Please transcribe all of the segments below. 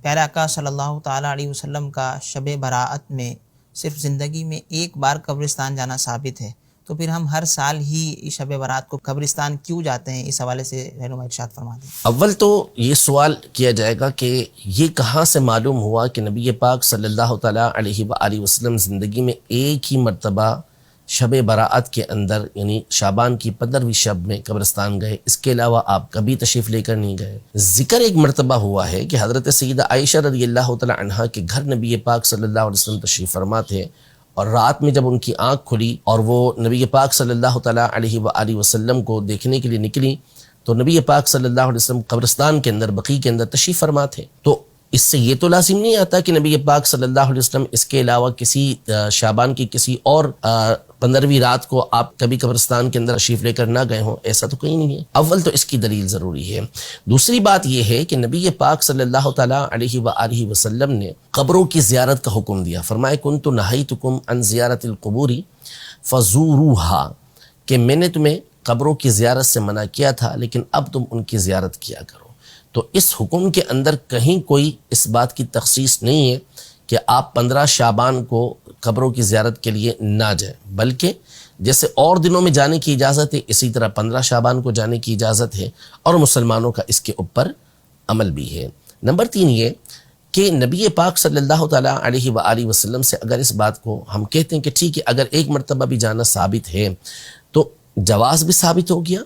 پیارے آقا صلی اللہ تعالیٰ علیہ وسلم کا شب براءت میں صرف زندگی میں ایک بار قبرستان جانا ثابت ہے، تو پھر ہم ہر سال ہی شب برات کو قبرستان کیوں جاتے ہیں؟ اس حوالے سے رہنما ارشاد فرما دیں۔ اول تو یہ سوال کیا جائے گا کہ یہ کہاں سے معلوم ہوا کہ نبی پاک صلی اللہ تعالیٰ علیہ وآلہ وسلم زندگی میں ایک ہی مرتبہ شب براءت کے اندر یعنی شعبان کی 15ویں شب میں قبرستان گئے، اس کے علاوہ آپ کبھی تشریف لے کر نہیں گئے؟ ذکر ایک مرتبہ ہوا ہے کہ حضرت سیدہ عائشہ رضی اللہ تعالیٰ عنہا کے گھر نبی پاک صلی اللہ علیہ وسلم تشریف فرما تھے، اور رات میں جب ان کی آنکھ کھلی اور وہ نبی پاک صلی اللہ تعالیٰ علیہ وآلہ وسلم کو دیکھنے کے لیے نکلی تو نبی پاک صلی اللہ علیہ وسلم قبرستان کے اندر بقیع کے اندر تشریف فرما تھے۔ تو اس سے یہ تو لازم نہیں آتا کہ نبی پاک صلی اللہ علیہ وسلم اس کے علاوہ کسی شعبان کی کسی اور 15ویں رات کو آپ کبھی قبرستان کے اندر تشریف لے کر نہ گئے ہوں، ایسا تو کہیں نہیں ہے۔ اول تو اس کی دلیل ضروری ہے۔ دوسری بات یہ ہے کہ نبی پاک صلی اللہ تعالیٰ علیہ وآلہ وسلم نے قبروں کی زیارت کا حکم دیا، فرمایا کنت نہیتکم عن زیارت القبور فزوروها، کہ میں نے تمہیں قبروں کی زیارت سے منع کیا تھا لیکن اب تم ان کی زیارت کیا کرو۔ تو اس حکم کے اندر کہیں کوئی اس بات کی تخصیص نہیں ہے کہ آپ 15 شعبان کو قبروں کی زیارت کے لیے نہ جائیں، بلکہ جیسے اور دنوں میں جانے کی اجازت ہے اسی طرح 15 شعبان کو جانے کی اجازت ہے، اور مسلمانوں کا اس کے اوپر عمل بھی ہے۔ نمبر 3 یہ کہ نبی پاک صلی اللہ تعالیٰ علیہ وآلہ وسلم سے اگر اس بات کو ہم کہتے ہیں کہ ٹھیک ہے اگر ایک مرتبہ بھی جانا ثابت ہے تو جواز بھی ثابت ہو گیا۔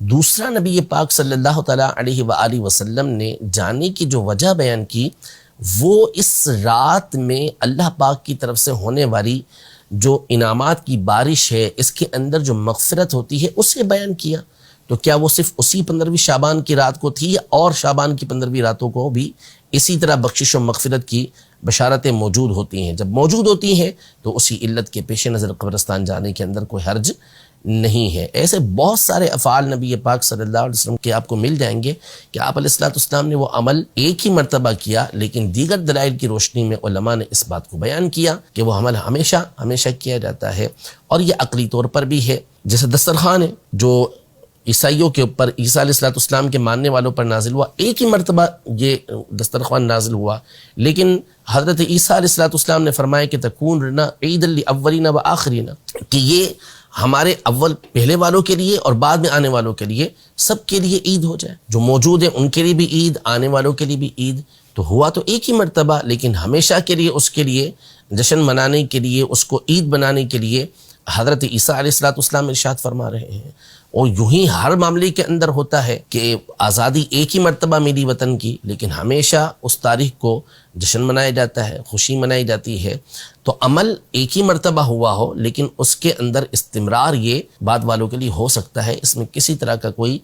دوسرا، نبی پاک صلی اللہ تعالیٰ علیہ وآلہ وسلم نے جانے کی جو وجہ بیان کی وہ اس رات میں اللہ پاک کی طرف سے ہونے والی جو انعامات کی بارش ہے، اس کے اندر جو مغفرت ہوتی ہے اسے بیان کیا۔ تو کیا وہ صرف اسی 15ویں شعبان کی رات کو تھی، یا اور شعبان کی 15ویں راتوں کو بھی اسی طرح بخشش و مغفرت کی بشارتیں موجود ہوتی ہیں؟ جب موجود ہوتی ہیں تو اسی علت کے پیش نظر قبرستان جانے کے اندر کوئی حرج نہیں ہے۔ ایسے بہت سارے افعال نبی پاک صلی اللہ علیہ وسلم کے آپ کو مل جائیں گے کہ آپ علیہ السلام نے وہ عمل ایک ہی مرتبہ کیا، لیکن دیگر دلائل کی روشنی میں علماء نے اس بات کو بیان کیا کہ وہ عمل ہمیشہ کیا جاتا ہے، اور یہ عقلی طور پر بھی ہے۔ جیسے دسترخوان ہے جو عیسائیوں کے اوپر عیسیٰ علیہ السلام کے ماننے والوں پر نازل ہوا، ایک ہی مرتبہ یہ دسترخوان نازل ہوا، لیکن حضرت عیسیٰ علیہ السلام نے فرمایا کہ تکون لنا عید الاولین و آخرین، کہ یہ ہمارے اول پہلے والوں کے لیے اور بعد میں آنے والوں کے لیے سب کے لیے عید ہو جائے، جو موجود ہیں ان کے لیے بھی عید، آنے والوں کے لیے بھی عید۔ تو ہوا تو ایک ہی مرتبہ، لیکن ہمیشہ کے لیے اس کے لیے جشن منانے کے لیے، اس کو عید بنانے کے لیے حضرت عیسیٰ علیہ السلام ارشاد فرما رہے ہیں۔ اور یوں ہی ہر معاملے کے اندر ہوتا ہے کہ آزادی ایک ہی مرتبہ ملی وطن کی، لیکن ہمیشہ اس تاریخ کو جشن منایا جاتا ہے، خوشی منائی جاتی ہے۔ تو عمل ایک ہی مرتبہ ہوا ہو لیکن اس کے اندر استمرار یہ بعد والوں کے لیے ہو سکتا ہے، اس میں کسی طرح کا کوئی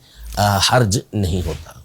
حرج نہیں ہوتا۔